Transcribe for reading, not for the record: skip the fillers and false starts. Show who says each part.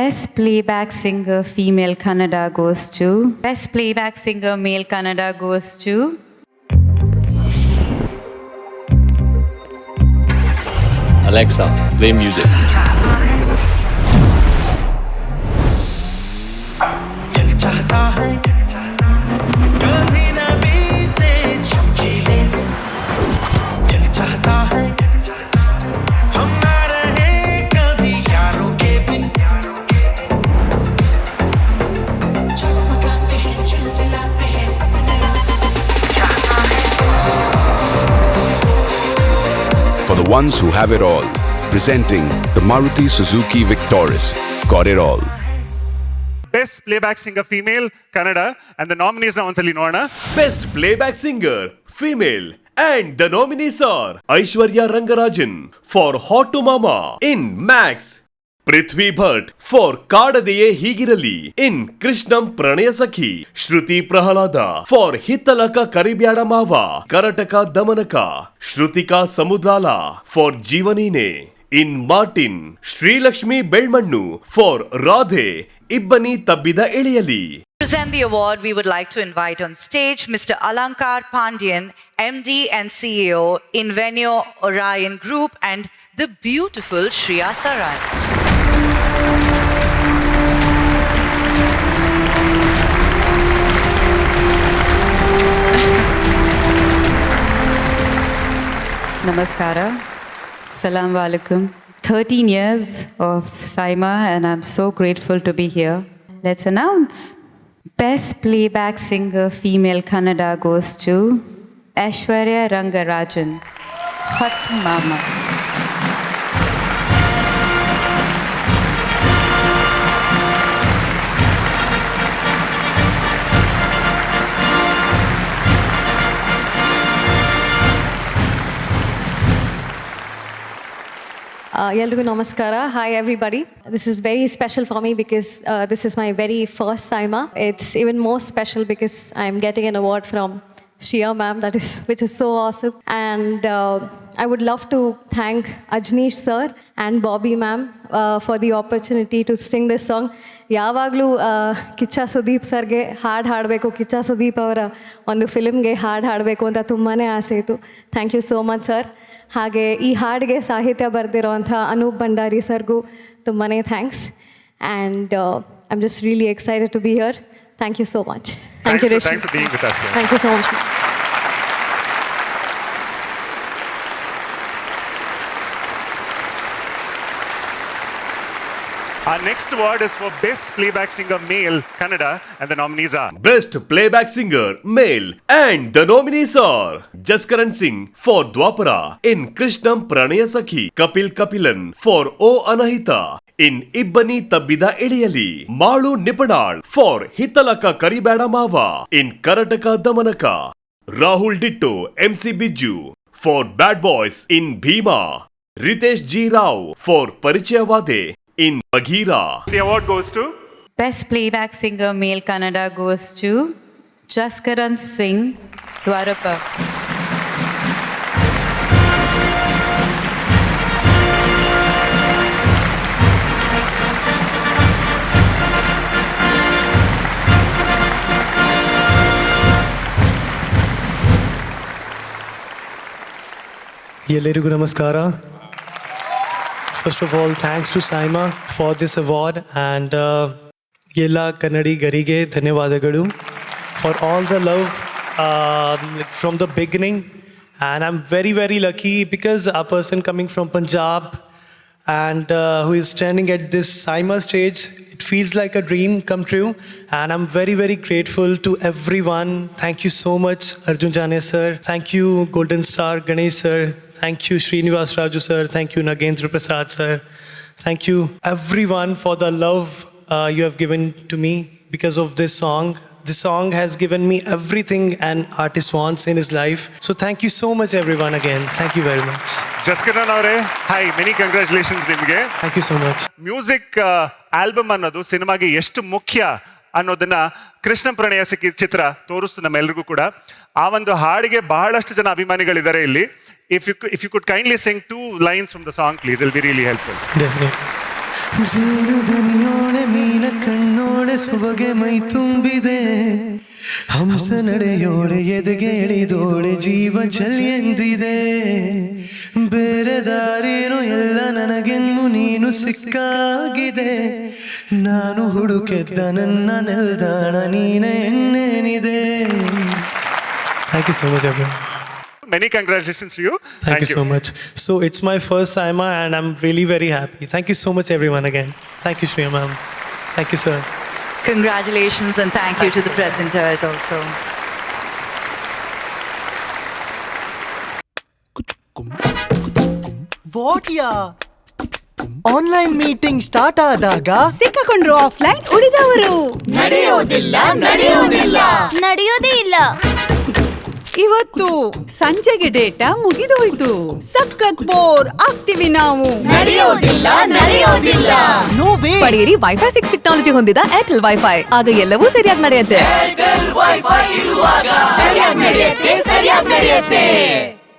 Speaker 1: Best Playback Singer Female Kannada goes to. Best Playback Singer Male Kannada goes to.
Speaker 2: Alexa, play music.
Speaker 3: दिल चाहता है कभी न बीते चमकीले दिन दिल चाहता है हम ना रहे कभी यारों के बिन चमकाते हैं चिल्लाते हैं अपने रास्ते चाहता है
Speaker 4: For the ones who have it all, presenting the Maruti Suzuki Victoris. Got it all.
Speaker 5: Best Playback Singer Female Kannada, and the nominees are only Noana.
Speaker 6: Best Playback Singer Female, and the nominees are Aishwarya Rangarajan for Hot to Mama in Max, Prithvi Bhatt for Kadadeye Higirali in Krishnam Pranayasakhi, Shruti Prahalada for Hittalaka Karibyada Mava, Karataka Damanaka, Shrutika Samudrala for Jivanine. In Martin, Sri Lakshmi Belmannu for Radhe, Ibbani Tabbida Eliyali.
Speaker 7: To present the award, we would like to invite on stage Mr. Alankar Pandyan, MD and CEO, Invenio Orion Group, and the beautiful Shreya Saran.
Speaker 1: Namaskara. Salam alaikum. 13 years of Saima, and I'm so grateful to be here. Let's announce. Best Playback Singer Female Kannada goes to Aishwarya Rangarajan, Hot Mama.
Speaker 8: ಎಲ್ರಿಗೂ ನಮಸ್ಕಾರ. Hi everybody. This is very special for me because this is my very first SIIMA. It's even more special because I am getting N award from Shia ma'am, which is so awesome. And I would love to thank Ajneesh sir and Bobby ma'am for the opportunity to sing this song. ಯಾವಾಗಲೂ ಕಿಚ್ಚ ಸುದೀಪ್ ಸರ್ಗೆ ಹಾಡು ಹಾಡಬೇಕು, ಕಿಚ್ಚ ಸುದೀಪ್ ಅವರ ಒಂದು ಫಿಲ್ಮ್ಗೆ ಹಾಡು ಹಾಡಬೇಕು ಅಂತ ತುಂಬಾ ಆಸೆ ಇತ್ತು. Thank you so much sir. ಹಾಗೆ ಈ ಹಾಡಿಗೆ ಸಾಹಿತ್ಯ ಬರೆದಿರೋವಂಥ ಅನೂಪ್ ಭಂಡಾರಿ ಸರ್ಗೂ ತುಂಬಾ thanks. And I am just really excited to be here. Thank you so much. Thank you Rishi.
Speaker 5: Thanks for being with us.
Speaker 8: Thank you so much.
Speaker 5: Our next award is for Best Playback Singer Male Kannada, and the nominees are
Speaker 6: Best Playback Singer Male, and the nominees are Jaskaran Singh for Dwapara in Krishnam Pranayasakhi, Kapil Kapilan for O Anahita in Ibbani Tabbida Eliyali, Malu Nipanal for Hittalaka Karibada Mava in Karataka Damanaka, Rahul Ditto MC Bijju for Bad Boys in Bhima, Ritesh G. Rao for Parichayavade in Bagheera.
Speaker 5: the award goes to
Speaker 1: Best Playback Singer Male Kannada goes to Jaskaran Singh, Dwarapa.
Speaker 9: ಎಲ್ಲರಿಗೂ ನಮಸ್ಕಾರ. First of all, thanks to Saima for this award, and ಎಲ್ಲ ಕನ್ನಡಿಗರಿಗೆ ಧನ್ಯವಾದಗಳು for all the love from the beginning. And I'm very, very lucky because a person coming from Punjab and who is standing at this Saima stage, it feels like a dream come true. And I'm very, very grateful to everyone. Thank you so much, Arjun Jane sir. Thank you, Golden Star Ganesh sir. Thank you, Srinivas Raju sir. Thank you, Nagendra Prasad sir. Thank you, everyone, for the love you have given to me because of this song. This song has given me everything an artist wants in his life. So thank you so much, everyone, again. Thank you very much.
Speaker 5: Jaskaran ಅವರೇ, hi, many congratulations ನಿಮಗೆ.
Speaker 9: Thank you so much.
Speaker 5: Music album ಅನ್ನೋದು ಸಿನಿಮಾಗೆ ಎಷ್ಟು ಮುಖ್ಯ ಅನ್ನೋದನ್ನ ಕೃಷ್ಣ ಪ್ರಣಯಸಖಿ ಚಿತ್ರ ತೋರಿಸ್ತು ನಮ್ಮೆಲ್ರಿಗೂ ಕೂಡ. ಆ ಒಂದು ಹಾಡಿಗೆ ಬಹಳಷ್ಟು ಜನ ಅಭಿಮಾನಿಗಳಿದ್ದಾರೆ ಇಲ್ಲಿ. If you could kindly sing 2 lines from the song, please, it'll be really helpful.
Speaker 9: Definitely.
Speaker 3: ಜೇನು ದನಿಯೋಳೆ
Speaker 9: ಅವಳೆ ಸುಬಗೆ ಮೈ ತುಂಬಿದೆ ಹಂಸ ನಡೆಯೋಳೆ ಎದೆಗೆ ಎಳಿದೋಳೆ ಜೀವ ಜಲ್ ಎಂದಿದೆ ಬೇರೆ ದಾರಿನೋ ಎಲ್ಲ ನನಗೆನ್ನು ನೀನು ಸಿಕ್ಕಾಗಿದೆ ನಾನು ಹುಡುಕೆದ್ದ ನನ್ನ ನೆಲ್ದಾಣ ನೀನೇ ಎನ್ನೇನಿದೆ. Thank you so much everyone.
Speaker 5: Many congratulations to you.
Speaker 9: Thank you so much. So it's my first Saima and I'm really very happy. Thank you so much everyone again. Thank you Shriya ma'am. Thank you sir.
Speaker 7: Congratulations and thank you to the presenters also.
Speaker 10: ವಾಟ್ಯಾ online meeting start ಆದಾಗ
Speaker 11: ಸಿಕ್ಕಾಕೊಂಡ್ರು offline ಉಳಿದವರು
Speaker 10: ನಡೆಯೋದಿಲ್ಲ ನಡೆಯೋದಿಲ್ಲ
Speaker 11: ನಡೆಯೋದೇ ಇಲ್ಲ. ಇವತ್ತು ಸಂಜೆಗೆ data ಮುಗಿದೋಯ್ತು. ಸಖತ್ ಬೋರ್ ಆಗ್ತೀವಿ ನಾವು.
Speaker 10: ನಡೆಯೋದಿಲ್ಲ ನಡೆಯೋದಿಲ್ಲ ನೋವೇ
Speaker 11: ಪಡೆಯಿರಿ ವೈಫೈ 6 ಟೆಕ್ನಾಲಜಿ ಹೊಂದಿದ ಏರ್ಟೆಲ್ ವೈಫೈ. ಆಗ ಎಲ್ಲವೂ ಸರಿಯಾಗಿ ನಡೆಯುತ್ತೆ.
Speaker 10: ಏರ್ಟೆಲ್ ವೈಫೈ ಇರುವಾಗ